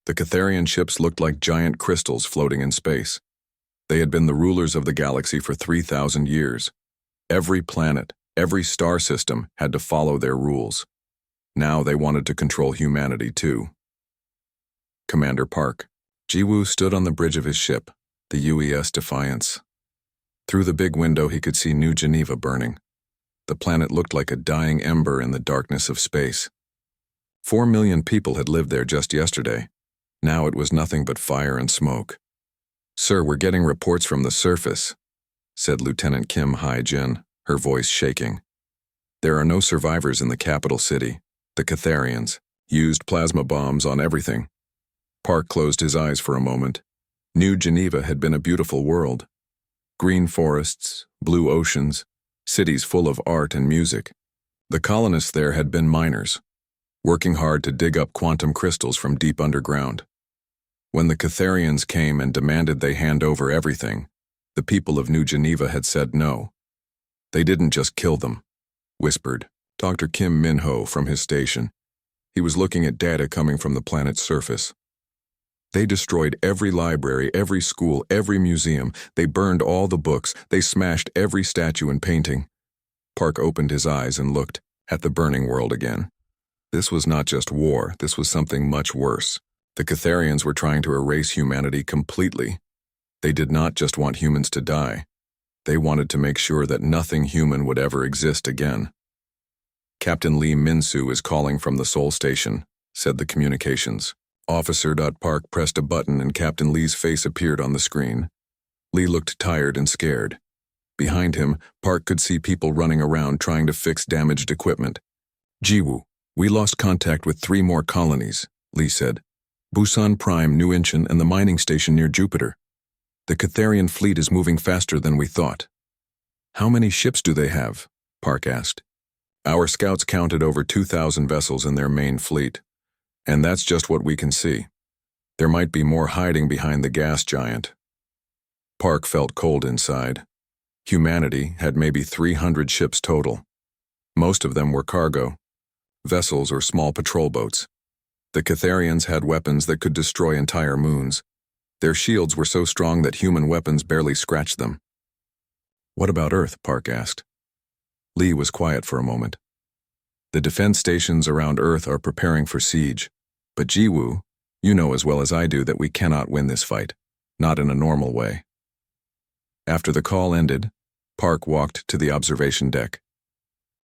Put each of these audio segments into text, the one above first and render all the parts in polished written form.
The Catharian ships looked like giant crystals floating in space. They had been the rulers of the galaxy for 3,000 years. Every planet, every star system had to follow their rules. Now they wanted to control humanity too. Commander Park. Jiwoo stood on the bridge of his ship, the UES Defiance. Through the big window he could see New Geneva burning. The planet looked like a dying ember in the darkness of space. 4 million people had lived there just yesterday. Now it was nothing but fire and smoke. "Sir, we're getting reports from the surface," said Lieutenant Kim Hae-jin, her voice shaking. "There are no survivors in the capital city. The Catharians used plasma bombs on everything." Park closed his eyes for a moment. New Geneva had been a beautiful world. Green forests, blue oceans, cities full of art and music. The colonists there had been miners, working hard to dig up quantum crystals from deep underground. When the Catharians came and demanded they hand over everything, the people of New Geneva had said no. "They didn't just kill them," whispered Dr. Kim Min-ho from his station. He was looking at data coming from the planet's surface. "They destroyed every library, every school, every museum. They burned all the books. They smashed every statue and painting." Park opened his eyes and looked at the burning world again. This was not just war, this was something much worse. The Catharians were trying to erase humanity completely. They did not just want humans to die. They wanted to make sure that nothing human would ever exist again. "Captain Lee Min-soo is calling from the Seoul station," said the communications. Officer Park pressed a button and Captain Lee's face appeared on the screen. Lee looked tired and scared. Behind him, Park could see people running around trying to fix damaged equipment. "Jiwoo, we lost contact with 3 more colonies," Lee said. "Busan Prime, New Incheon, and the mining station near Jupiter. The Catharian fleet is moving faster than we thought." "How many ships do they have?" Park asked. "Our scouts counted over 2,000 vessels in their main fleet. And that's just what we can see. There might be more hiding behind the gas giant." Park felt cold inside. Humanity had maybe 300 ships total. Most of them were cargo, vessels or small patrol boats. The Catharians had weapons that could destroy entire moons. Their shields were so strong that human weapons barely scratched them. "What about Earth?" Park asked. Lee was quiet for a moment. "The defense stations around Earth are preparing for siege. But Jiwoo, you know as well as I do that we cannot win this fight, not in a normal way." After the call ended, Park walked to the observation deck.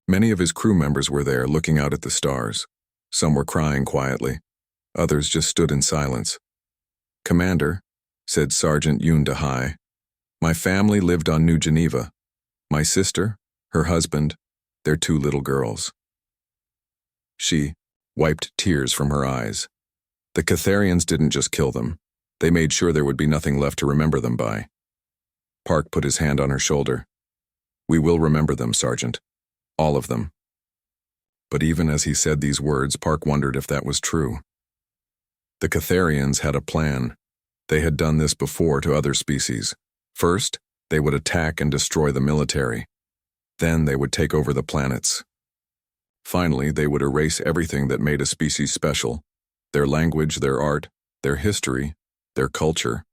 Many of his crew members were there looking out at the stars. Some were crying quietly. Others just stood in silence. "Commander," said Sergeant Yoon Da-hai, "my family lived on New Geneva. My sister, her husband, their 2 little girls." She wiped tears from her eyes. The Catharians didn't just kill them. They made sure there would be nothing left to remember them by. Park put his hand on her shoulder. "We will remember them, Sergeant. All of them." But even as he said these words, Park wondered if that was true. The Catharians had a plan. They had done this before to other species. First, they would attack and destroy the military. Then they would take over the planets. Finally, they would erase everything that made a species special: their language, their art, their history, their culture.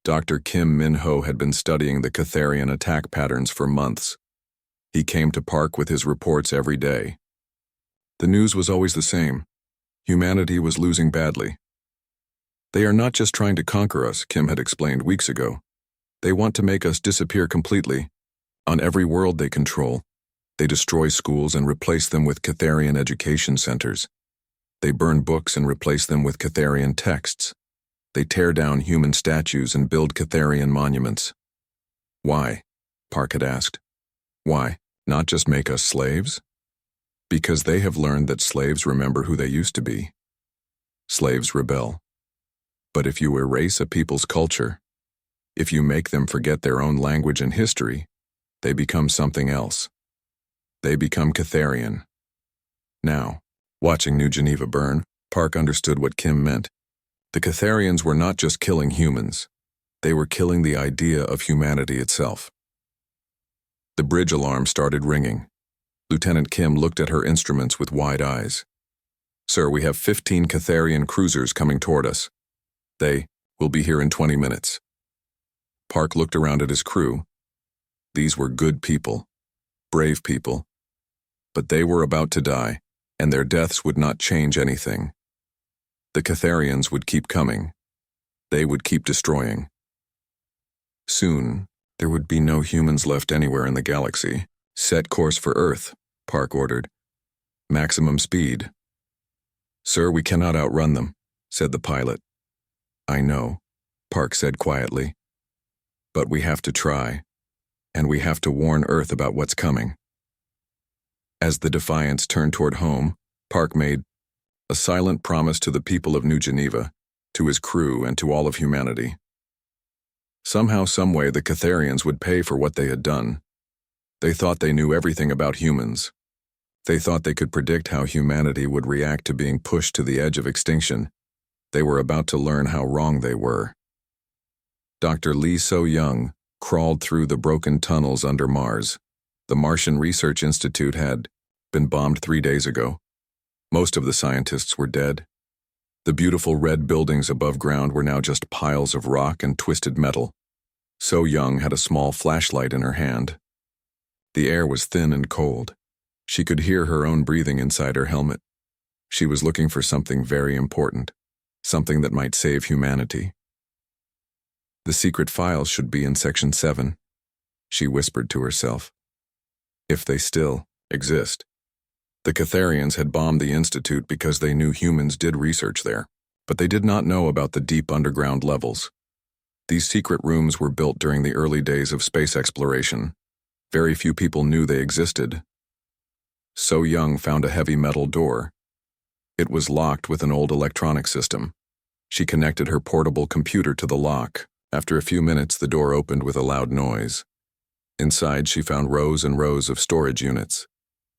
Dr. Kim Min-ho had been studying the Catharian attack patterns for months. He came to Park with his reports every day. The news was always the same. Humanity was losing badly. "They are not just trying to conquer us," Kim had explained weeks ago. "They want to make us disappear completely. On every world they control, they destroy schools and replace them with Catharian education centers. They burn books and replace them with Catharian texts. They tear down human statues and build Catharian monuments." "Why?" Park had asked. "Why? Not just make us slaves?" "Because they have learned that slaves remember who they used to be. Slaves rebel. But if you erase a people's culture, if you make them forget their own language and history, they become something else. They become Catharian." Now, watching New Geneva burn, Park understood what Kim meant. The Catharians were not just killing humans. They were killing the idea of humanity itself. The bridge alarm started ringing. Lieutenant Kim looked at her instruments with wide eyes. Sir, we have 15 Catharian cruisers coming toward us. They will be here in 20 minutes. Park looked around at his crew. These were good people, brave people. But they were about to die, and their deaths would not change anything. The Catharians would keep coming. They would keep destroying. Soon, there would be no humans left anywhere in the galaxy. Set course for Earth, Park ordered. Maximum speed. Sir, we cannot outrun them, said the pilot. I know, Park said quietly. But we have to try, and we have to warn Earth about what's coming. As the Defiance turned toward home, Park made a silent promise to the people of New Geneva, to his crew, and to all of humanity. Somehow, someway, the Catharians would pay for what they had done. They thought they knew everything about humans. They thought they could predict how humanity would react to being pushed to the edge of extinction. They were about to learn how wrong they were. Dr. Lee So-young crawled through the broken tunnels under Mars. The Martian Research Institute had been bombed 3 days ago. Most of the scientists were dead. The beautiful red buildings above ground were now just piles of rock and twisted metal. So-young had a small flashlight in her hand. The air was thin and cold. She could hear her own breathing inside her helmet. She was looking for something very important, something that might save humanity. The secret files should be in Section 7, she whispered to herself. If they still exist. The Catharians had bombed the Institute because they knew humans did research there, but they did not know about the deep underground levels. These secret rooms were built during the early days of space exploration. Very few people knew they existed. So-young found a heavy metal door. It was locked with an old electronic system. She connected her portable computer to the lock. After a few minutes, the door opened with a loud noise. Inside, she found rows and rows of storage units.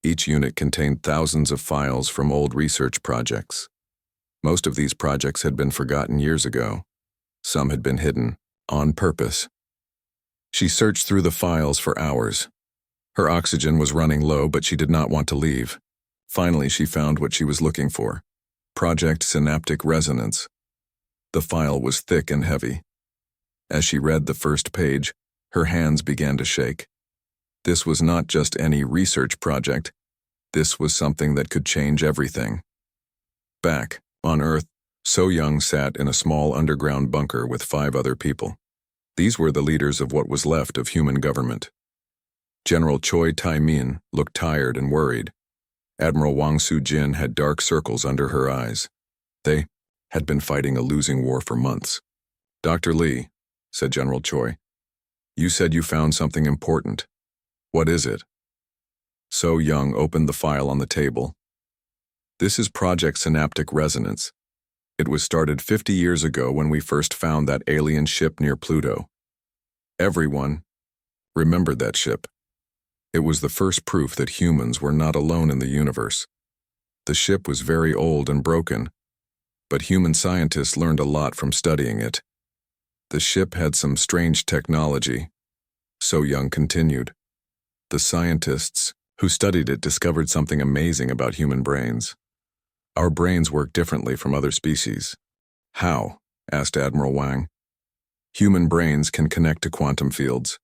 Each unit contained thousands of files from old research projects. Most of these projects had been forgotten years ago. Some had been hidden, on purpose. She searched through the files for hours. Her oxygen was running low, but she did not want to leave. Finally, she found what she was looking for. Project Synaptic Resonance. The file was thick and heavy. As she read the first page, her hands began to shake. This was not just any research project. This was something that could change everything. Back, on Earth, So-young sat in a small underground bunker with 5 other people. These were the leaders of what was left of human government. General Choi Tai-min looked tired and worried. Admiral Wang Su-jin had dark circles under her eyes. They had been fighting a losing war for months. Dr. Lee, said General Choi, you said you found something important. What is it? So-young opened the file on the table. This is Project Synaptic Resonance. It was started 50 years ago when we first found that alien ship near Pluto. Everyone remembered that ship. It was the first proof that humans were not alone in the universe. The ship was very old and broken, but human scientists learned a lot from studying it. The ship had some strange technology. So-young continued. The scientists who studied it discovered something amazing about human brains. Our brains work differently from other species. How? Asked Admiral Wang. Human brains can connect to quantum fields.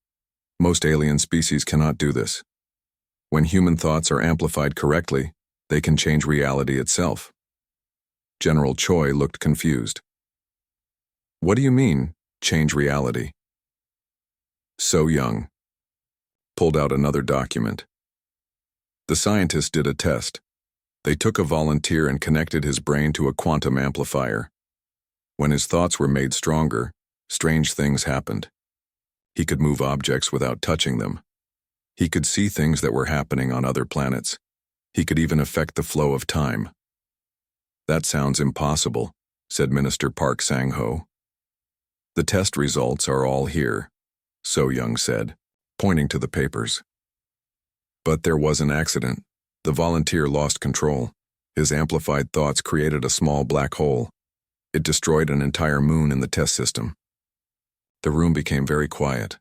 Most alien species cannot do this. When human thoughts are amplified correctly, they can change reality itself. General Choi looked confused. What do you mean, change reality? So-young pulled out another document. The scientists did a test. They took a volunteer and connected his brain to a quantum amplifier. When his thoughts were made stronger, strange things happened. He could move objects without touching them. He could see things that were happening on other planets. He could even affect the flow of time. That sounds impossible, said Minister Park Sang-ho. The test results are all here, So-young said, pointing to the papers. But there was an accident. The volunteer lost control. His amplified thoughts created a small black hole. It destroyed an entire moon in the test system. The room became very quiet.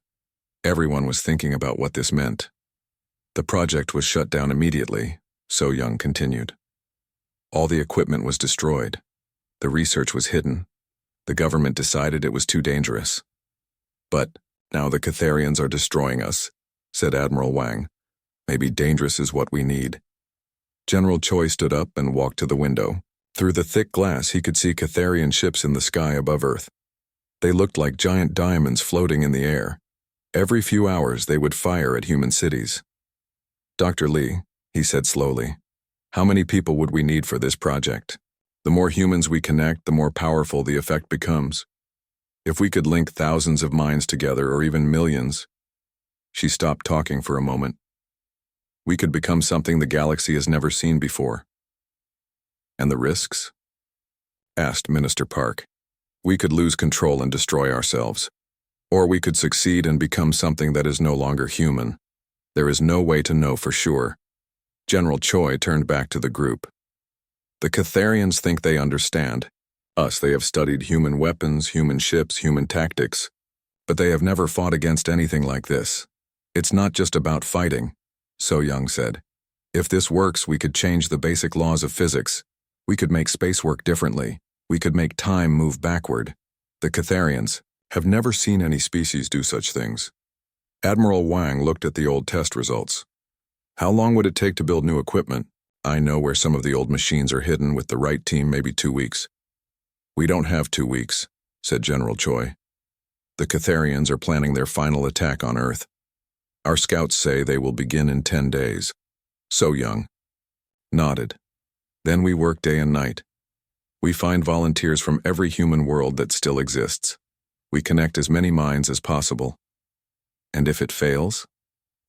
Everyone was thinking about what this meant. The project was shut down immediately, So-young continued. All the equipment was destroyed. The research was hidden. The government decided it was too dangerous. But now the Catharians are destroying us, said Admiral Wang. Maybe dangerous is what we need. General Choi stood up and walked to the window. Through the thick glass, he could see Catharian ships in the sky above Earth. They looked like giant diamonds floating in the air. Every few hours, they would fire at human cities. Dr. Lee, he said slowly, how many people would we need for this project? The more humans we connect, the more powerful the effect becomes. If we could link thousands of minds together, or even millions. She stopped talking for a moment. We could become something the galaxy has never seen before. And the risks? Asked Minister Park. We could lose control and destroy ourselves. Or we could succeed and become something that is no longer human. There is no way to know for sure. General Choi turned back to the group. The Catharians think they understand. Us, they have studied human weapons, human ships, human tactics. But they have never fought against anything like this. It's not just about fighting, So Young said. If this works, we could change the basic laws of physics. We could make space work differently. We could make time move backward. The Catharians have never seen any species do such things. Admiral Wang looked at the old test results. How long would it take to build new equipment? I know where some of the old machines are hidden. With the right team, maybe 2 weeks. We don't have 2 weeks, said General Choi. The Catharians are planning their final attack on Earth. Our scouts say they will begin in 10 days. So Young nodded. Then we work day and night. We find volunteers from every human world that still exists. We connect as many minds as possible. And if it fails?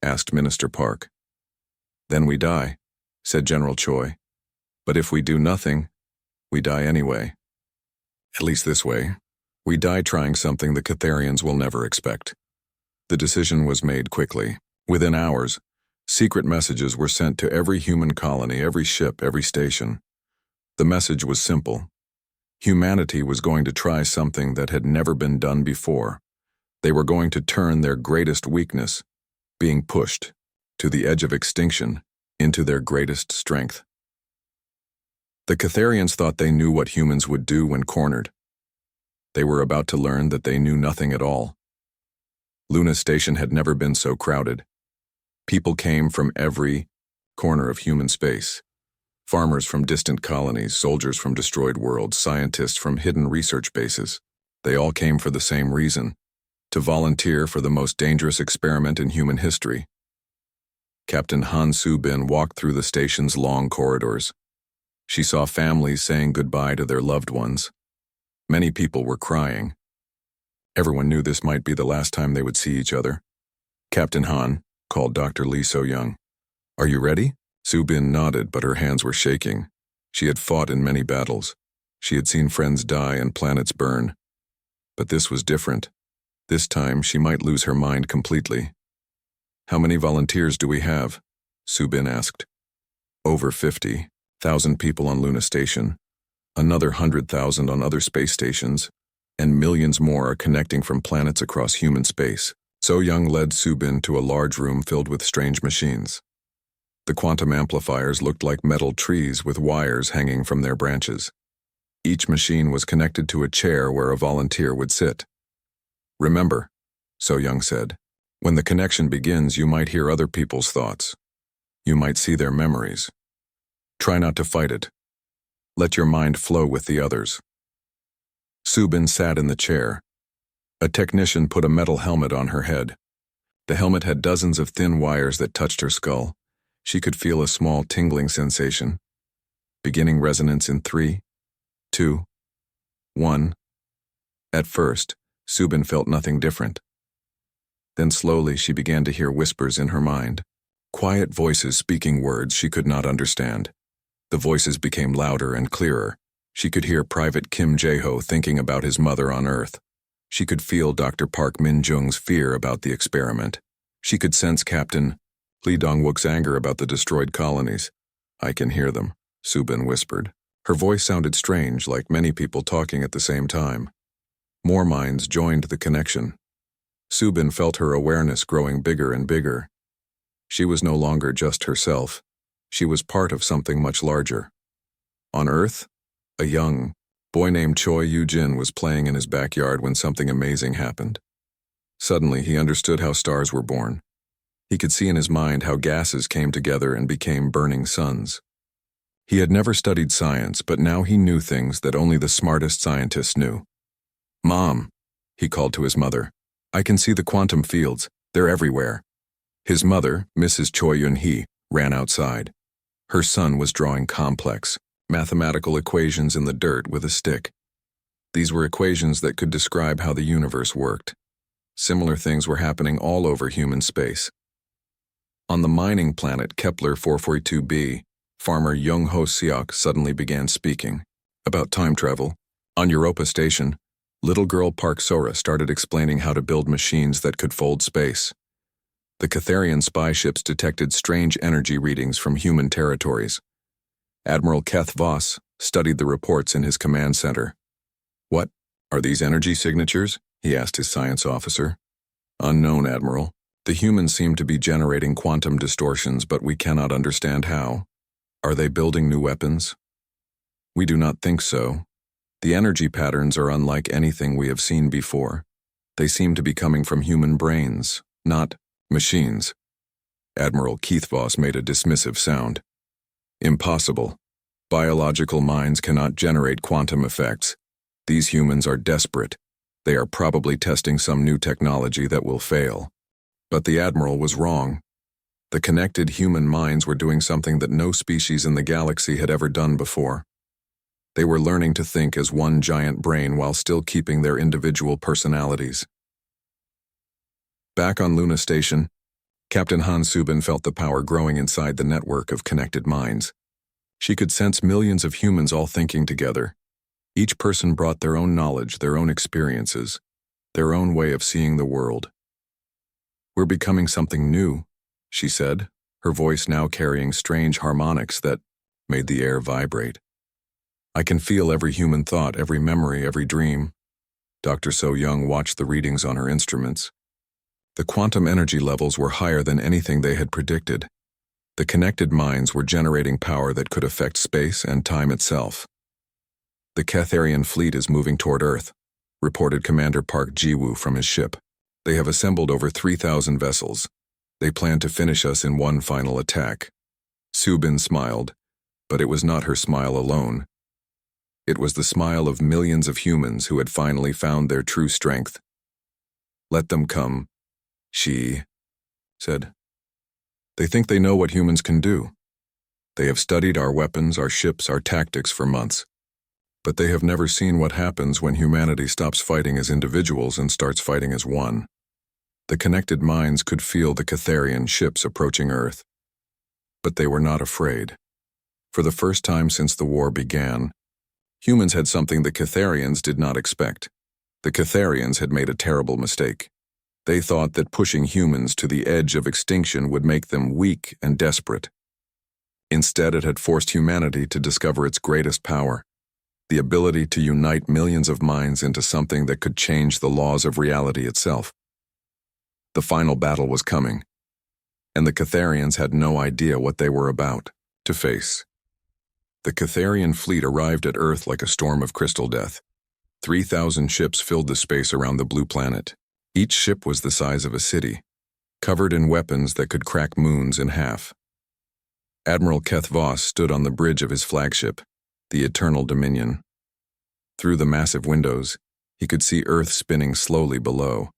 Asked Minister Park. Then we die, said General Choi. But if we do nothing, we die anyway. At least this way. We die trying something the Catharians will never expect. The decision was made quickly. Within hours, secret messages were sent to every human colony, every ship, every station. The message was simple. Humanity was going to try something that had never been done before. They were going to turn their greatest weakness, being pushed to the edge of extinction, into their greatest strength. The Catharians thought they knew what humans would do when cornered. They were about to learn that they knew nothing at all. Luna Station had never been so crowded. People came from every corner of human space. Farmers from distant colonies, soldiers from destroyed worlds, scientists from hidden research bases. They all came for the same reason: to volunteer for the most dangerous experiment in human history. Captain Han Soo-bin walked through the station's long corridors. She saw families saying goodbye to their loved ones. Many people were crying. Everyone knew this might be the last time they would see each other. Captain Han called Dr. Lee So-young. Are you ready? Soo-bin nodded, but her hands were shaking. She had fought in many battles. She had seen friends die and planets burn. But this was different. This time, she might lose her mind completely. How many volunteers do we have? Soo-bin asked. Over 50,000 people on Luna Station, another 100,000 on other space stations, and millions more are connecting from planets across human space. So-young led Soo-bin to a large room filled with strange machines. The quantum amplifiers looked like metal trees with wires hanging from their branches. Each machine was connected to a chair where a volunteer would sit. Remember, So-young said, when the connection begins, you might hear other people's thoughts. You might see their memories. Try not to fight it. Let your mind flow with the others. Soo-bin sat in the chair. A technician put a metal helmet on her head. The helmet had dozens of thin wires that touched her skull. She could feel a small tingling sensation. Beginning resonance in 3, 2, 1. At first, Soo-bin felt nothing different. Then slowly she began to hear whispers in her mind. Quiet voices speaking words she could not understand. The voices became louder and clearer. She could hear Private Kim Jae-ho thinking about his mother on Earth. She could feel Dr. Park Min-jung's fear about the experiment. She could sense Captain Lee Dong-wook's anger about the destroyed colonies. I can hear them, Soo-bin whispered. Her voice sounded strange, like many people talking at the same time. More minds joined the connection. Soo-bin felt her awareness growing bigger and bigger. She was no longer just herself. She was part of something much larger. On Earth, a young boy named Choi Yoo-jin was playing in his backyard when something amazing happened. Suddenly, he understood how stars were born. He could see in his mind how gases came together and became burning suns. He had never studied science, but now he knew things that only the smartest scientists knew. "Mom," he called to his mother, "I can see the quantum fields. They're everywhere." His mother, Mrs. Choi Yun-hee, ran outside. Her son was drawing complex, mathematical equations in the dirt with a stick. These were equations that could describe how the universe worked. Similar things were happening all over human space. On the mining planet Kepler 442b, farmer Young-ho Seok suddenly began speaking about time travel. On Europa Station, little girl Park Sora started explaining how to build machines that could fold space. The Catharian spy ships detected strange energy readings from human territories. Admiral Keth Voss studied the reports in his command center. "What? Are these energy signatures?" he asked his science officer. "Unknown, Admiral. The humans seem to be generating quantum distortions, but we cannot understand how. Are they building new weapons?" "We do not think so. The energy patterns are unlike anything we have seen before. They seem to be coming from human brains, not machines." Admiral Keith Voss made a dismissive sound. "Impossible. Biological minds cannot generate quantum effects. These humans are desperate. They are probably testing some new technology that will fail." But the Admiral was wrong. The connected human minds were doing something that no species in the galaxy had ever done before. They were learning to think as one giant brain while still keeping their individual personalities. Back on Luna Station, Captain Han Subin felt the power growing inside the network of connected minds. She could sense millions of humans all thinking together. Each person brought their own knowledge, their own experiences, their own way of seeing the world. "We're becoming something new," she said, her voice now carrying strange harmonics that made the air vibrate. "I can feel every human thought, every memory, every dream." Dr. So Young watched the readings on her instruments. The quantum energy levels were higher than anything they had predicted. The connected minds were generating power that could affect space and time itself. "The Catharian fleet is moving toward Earth," reported Commander Park Ji-woo from his ship. "They have assembled over 3,000 vessels. They plan to finish us in one final attack." Subin smiled, but it was not her smile alone. It was the smile of millions of humans who had finally found their true strength. "Let them come," she said. "They think they know what humans can do. They have studied our weapons, our ships, our tactics for months. But they have never seen what happens when humanity stops fighting as individuals and starts fighting as one." The connected minds could feel the Catharian ships approaching Earth. But they were not afraid. For the first time since the war began, humans had something the Catharians did not expect. The Catharians had made a terrible mistake. They thought that pushing humans to the edge of extinction would make them weak and desperate. Instead, it had forced humanity to discover its greatest power, the ability to unite millions of minds into something that could change the laws of reality itself. The final battle was coming, and the Catharians had no idea what they were about to face. The Catharian fleet arrived at Earth like a storm of crystal death. 3,000 ships filled the space around the blue planet. Each ship was the size of a city, covered in weapons that could crack moons in half. Admiral Keth Voss stood on the bridge of his flagship, the Eternal Dominion. Through the massive windows, he could see Earth spinning slowly below.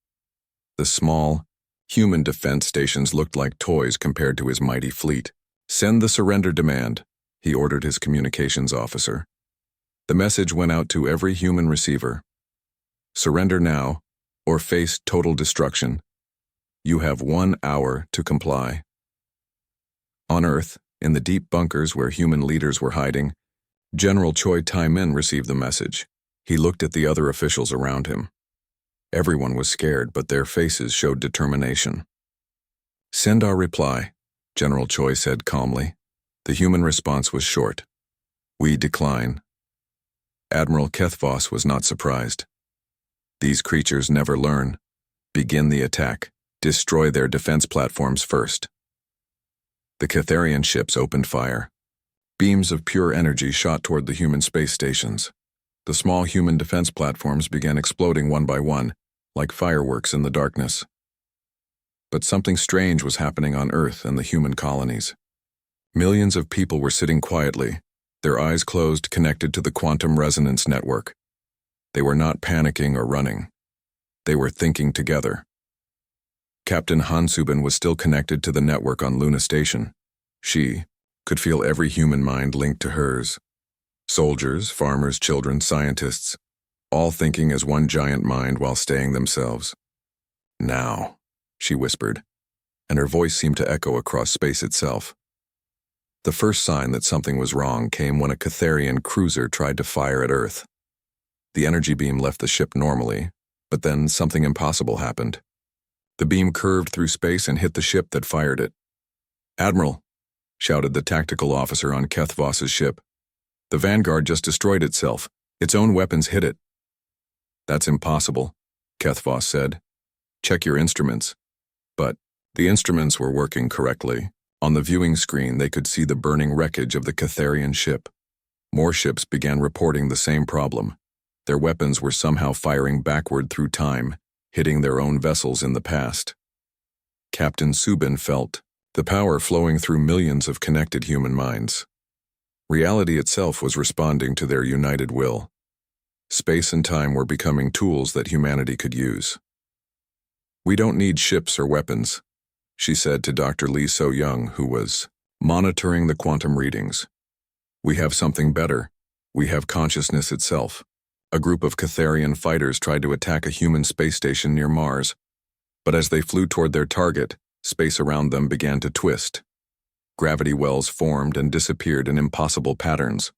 The small, human defense stations looked like toys compared to his mighty fleet. "Send the surrender demand," he ordered his communications officer. The message went out to every human receiver. "Surrender now, or face total destruction. You have 1 hour to comply." On Earth, in the deep bunkers where human leaders were hiding, General Choi Tae-min received the message. He looked at the other officials around him. Everyone was scared, but their faces showed determination. "Send our reply," General Choi said calmly. The human response was short. "We decline." Admiral Keth Voss was not surprised. These creatures never learn. Begin the attack. Destroy their defense platforms first. The Catharian ships opened fire. Beams of pure energy shot toward the human space stations. The small human defense platforms began exploding one by one, like fireworks in the darkness. But something strange was happening on Earth and the human colonies. Millions of people were sitting quietly, their eyes closed, connected to the quantum resonance network. They were not panicking or running. They were thinking together. Captain Hansubin was still connected to the network on Luna Station. She could feel every human mind linked to hers. Soldiers, farmers, children, scientists, all thinking as one giant mind while staying themselves. "Now," she whispered, and her voice seemed to echo across space itself. The first sign that something was wrong came when a Catharian cruiser tried to fire at Earth. The energy beam left the ship normally, but then something impossible happened. The beam curved through space and hit the ship that fired it. "Admiral," shouted the tactical officer on Kethvoss's ship. "The Vanguard just destroyed itself. Its own weapons hit it." "That's impossible," Kethvoss said. "Check your instruments." But the instruments were working correctly. On the viewing screen, they could see the burning wreckage of the Catharian ship. More ships began reporting the same problem. Their weapons were somehow firing backward through time, hitting their own vessels in the past. Captain Subin felt the power flowing through millions of connected human minds. Reality itself was responding to their united will. Space and time were becoming tools that humanity could use. "We don't need ships or weapons," she said to Dr. Lee So-young, who was monitoring the quantum readings. "We have something better. We have consciousness itself." A group of Catharian fighters tried to attack a human space station near Mars, but as they flew toward their target, space around them began to twist. Gravity wells formed and disappeared in impossible patterns.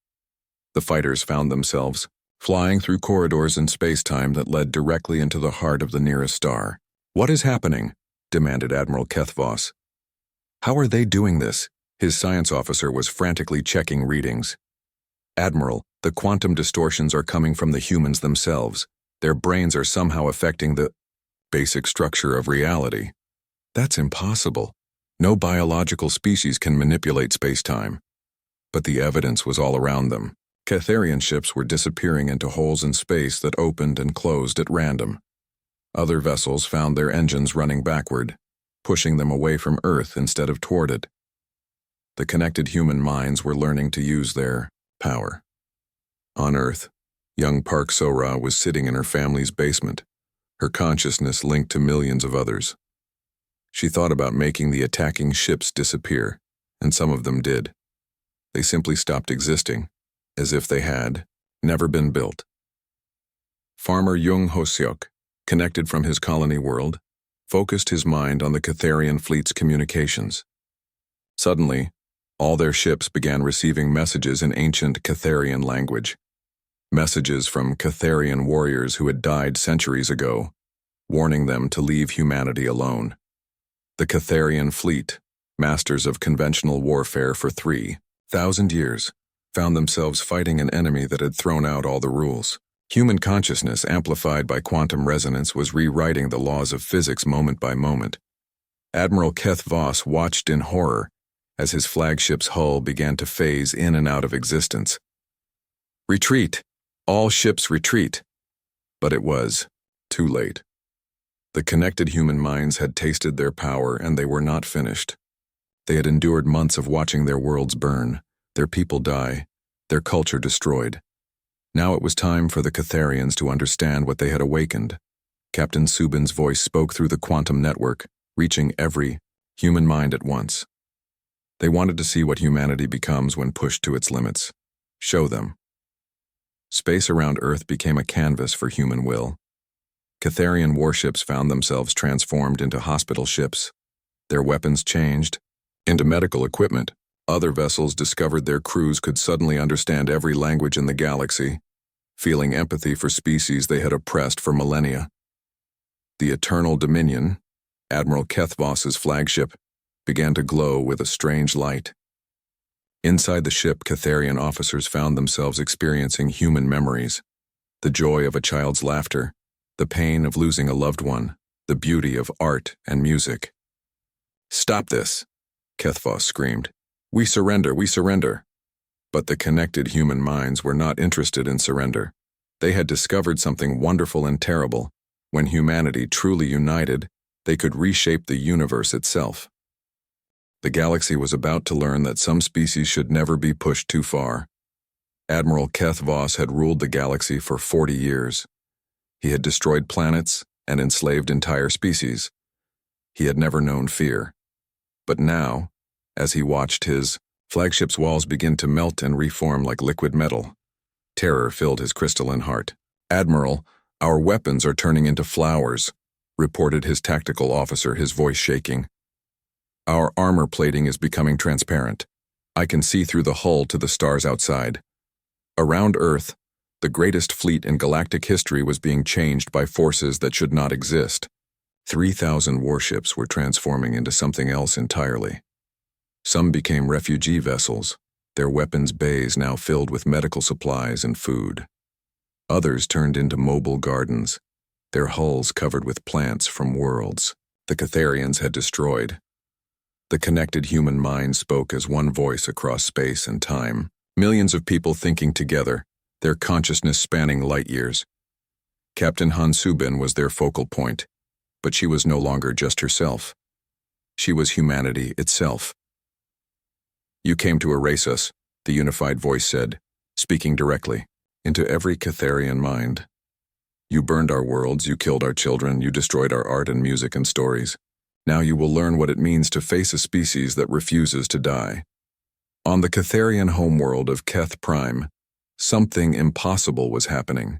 The fighters found themselves flying through corridors in space-time that led directly into the heart of the nearest star. "What is happening?" demanded Admiral Kethvoss. "How are they doing this?" His science officer was frantically checking readings. "Admiral, the quantum distortions are coming from the humans themselves. Their brains are somehow affecting the basic structure of reality." "That's impossible. No biological species can manipulate space-time." But the evidence was all around them. Catharian ships were disappearing into holes in space that opened and closed at random. Other vessels found their engines running backward, pushing them away from Earth instead of toward it. The connected human minds were learning to use their power. On Earth, young Park So-ra was sitting in her family's basement, her consciousness linked to millions of others. She thought about making the attacking ships disappear, and some of them did. They simply stopped existing, as if they had never been built. Farmer Jung Ho-seok, connected from his colony world, focused his mind on the Catharian fleet's communications. Suddenly, all their ships began receiving messages in ancient Catharian language. Messages from Catharian warriors who had died centuries ago, warning them to leave humanity alone. The Catharian fleet, masters of conventional warfare for 3,000 years, found themselves fighting an enemy that had thrown out all the rules. Human consciousness, amplified by quantum resonance, was rewriting the laws of physics moment by moment. Admiral Kethvoss watched in horror as his flagship's hull began to phase in and out of existence. "Retreat! All ships retreat!" But it was too late. The connected human minds had tasted their power, and they were not finished. They had endured months of watching their worlds burn, their people die, their culture destroyed. Now it was time for the Catharians to understand what they had awakened. Captain Subin's voice spoke through the quantum network, reaching every human mind at once. They wanted to see what humanity becomes when pushed to its limits. Show them. Space around Earth became a canvas for human will. Catharian warships found themselves transformed into hospital ships. Their weapons changed into medical equipment. Other vessels discovered their crews could suddenly understand every language in the galaxy, feeling empathy for species they had oppressed for millennia. The Eternal Dominion, Admiral Kethvoss's flagship, began to glow with a strange light. Inside the ship, Catharian officers found themselves experiencing human memories, the joy of a child's laughter, the pain of losing a loved one, the beauty of art and music. "Stop this!" Kethvoss screamed. We surrender! We surrender!" But the connected human minds were not interested in surrender. They had discovered something wonderful and terrible. When humanity truly united, they could reshape the universe itself. The galaxy was about to learn that some species should never be pushed too far. Admiral Keth Voss had ruled the galaxy for 40 years. He had destroyed planets and enslaved entire species. He had never known fear. But now, as he watched his flagship's walls begin to melt and reform like liquid metal, terror filled his crystalline heart. "Admiral, our weapons are turning into flowers," reported his tactical officer, his voice shaking. "Our armor plating is becoming transparent. I can see through the hull to the stars outside." Around Earth, the greatest fleet in galactic history was being changed by forces that should not exist. 3,000 warships were transforming into something else entirely. Some became refugee vessels, their weapons bays now filled with medical supplies and food. Others turned into mobile gardens, their hulls covered with plants from worlds the Catharians had destroyed. The connected human mind spoke as one voice across space and time, millions of people thinking together, their consciousness spanning light years. Captain Han Subin was their focal point, but she was no longer just herself. She was humanity itself. "You came to erase us," the unified voice said, speaking directly into every Catharian mind. "You burned our worlds, you killed our children, you destroyed our art and music and stories. Now you will learn what it means to face a species that refuses to die." On the Catharian homeworld of Keth Prime, something impossible was happening.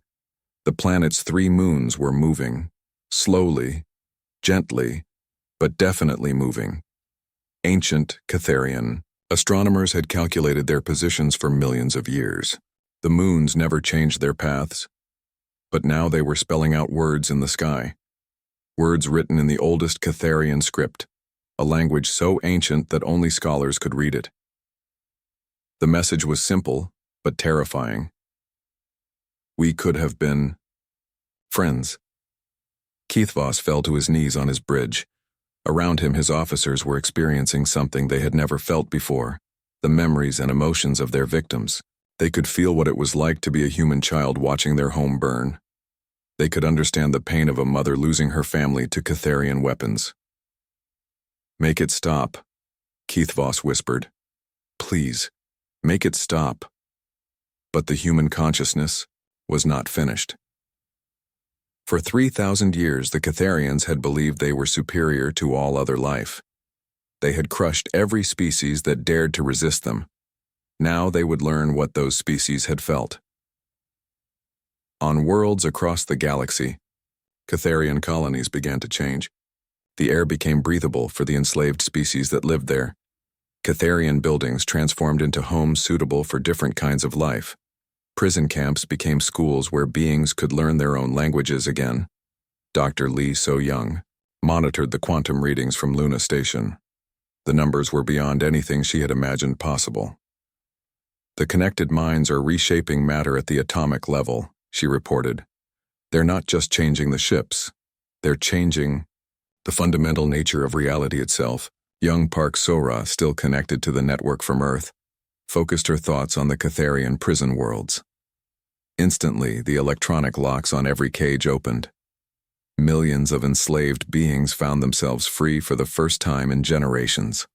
The planet's 3 moons were moving, slowly, gently, but definitely moving. Ancient Catharian astronomers had calculated their positions for millions of years. The moons never changed their paths, but now they were spelling out words in the sky. Words written in the oldest Catharian script, a language so ancient that only scholars could read it. The message was simple, but terrifying. "We could have been friends." Keith Voss fell to his knees on his bridge. Around him, his officers were experiencing something they had never felt before, the memories and emotions of their victims. They could feel what it was like to be a human child watching their home burn. They could understand the pain of a mother losing her family to Catharian weapons. "Make it stop," Keith Voss whispered. "Please, make it stop." But the human consciousness was not finished. For 3,000 years, the Catharians had believed they were superior to all other life. They had crushed every species that dared to resist them. Now they would learn what those species had felt. On worlds across the galaxy, Catharian colonies began to change. The air became breathable for the enslaved species that lived there. Catharian buildings transformed into homes suitable for different kinds of life. Prison camps became schools where beings could learn their own languages again. Dr. Lee So-young monitored the quantum readings from Luna Station. The numbers were beyond anything she had imagined possible. "The connected minds are reshaping matter at the atomic level," she reported. "They're not just changing the ships. They're changing the fundamental nature of reality itself." Young Park Sora, still connected to the network from Earth, focused her thoughts on the Catharian prison worlds. Instantly, the electronic locks on every cage opened. Millions of enslaved beings found themselves free for the first time in generations.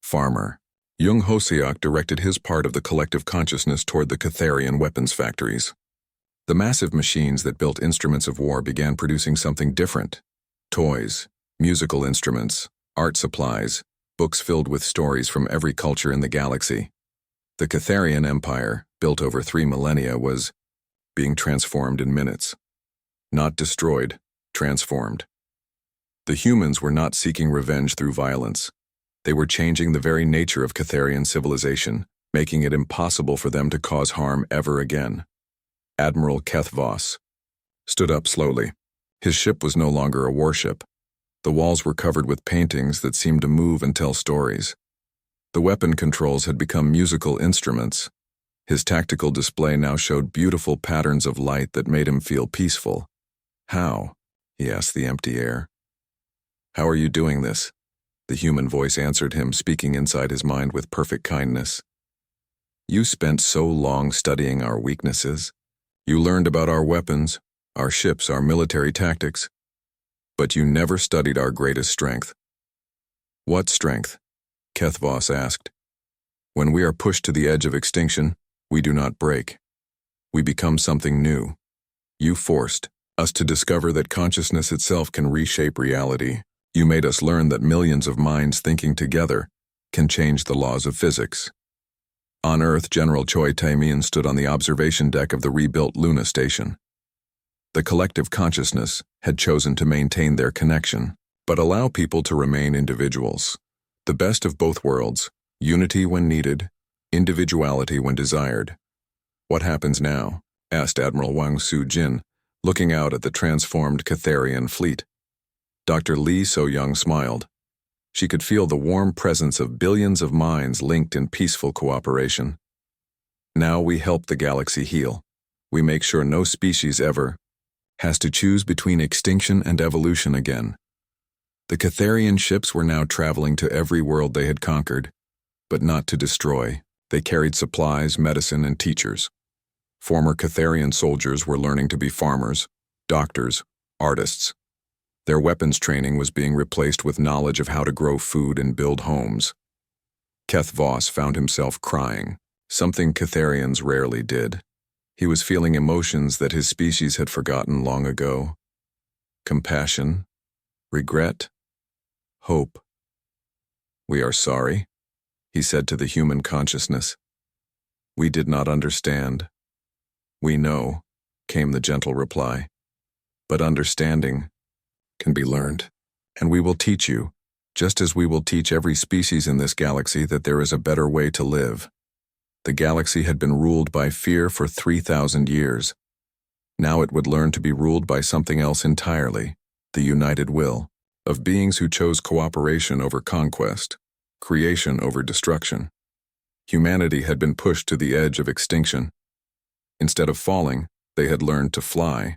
Farmer Jung Hosiak directed his part of the collective consciousness toward the Catharian weapons factories. The massive machines that built instruments of war began producing something different: toys, musical instruments, art supplies, books filled with stories from every culture in the galaxy. The Catharian Empire, built over 3 millennia, was being transformed in minutes. Not destroyed, transformed. The humans were not seeking revenge through violence. They were changing the very nature of Catharian civilization, making it impossible for them to cause harm ever again. Admiral Keth Voss stood up slowly. His ship was no longer a warship. The walls were covered with paintings that seemed to move and tell stories. The weapon controls had become musical instruments. His tactical display now showed beautiful patterns of light that made him feel peaceful. "How?" he asked the empty air. "How are you doing this?" The human voice answered him, speaking inside his mind with perfect kindness. You spent so long studying our weaknesses. You learned about our weapons, our ships, our military tactics. But you never studied our greatest strength. What strength? Kethvos asked. When we are pushed to the edge of extinction, we do not break. We become something new. You forced us to discover that consciousness itself can reshape reality. You made us learn that millions of minds thinking together can change the laws of physics. On Earth, General Choi Tae-min stood on the observation deck of the rebuilt Luna station. The collective consciousness had chosen to maintain their connection, but allow people to remain individuals. The best of both worlds, unity when needed, individuality when desired. What happens now? Asked Admiral Wang Su-jin, looking out at the transformed Catharian fleet. Dr. Lee So-young smiled. She could feel the warm presence of billions of minds linked in peaceful cooperation. Now we help the galaxy heal. We make sure no species ever has to choose between extinction and evolution again. The Catharian ships were now traveling to every world they had conquered, but not to destroy. They carried supplies, medicine, and teachers. Former Catharian soldiers were learning to be farmers, doctors, artists. Their weapons training was being replaced with knowledge of how to grow food and build homes. Kethvos found himself crying, something Catharians rarely did. He was feeling emotions that his species had forgotten long ago. Compassion, regret, hope. We are sorry, he said to the human consciousness. We did not understand. We know, came the gentle reply. But understanding can be learned, and we will teach you, just as we will teach every species in this galaxy that there is a better way to live. The galaxy had been ruled by fear for 3,000 years. Now it would learn to be ruled by something else entirely, the united will of beings who chose cooperation over conquest, creation over destruction. Humanity had been pushed to the edge of extinction. Instead of falling, they had learned to fly.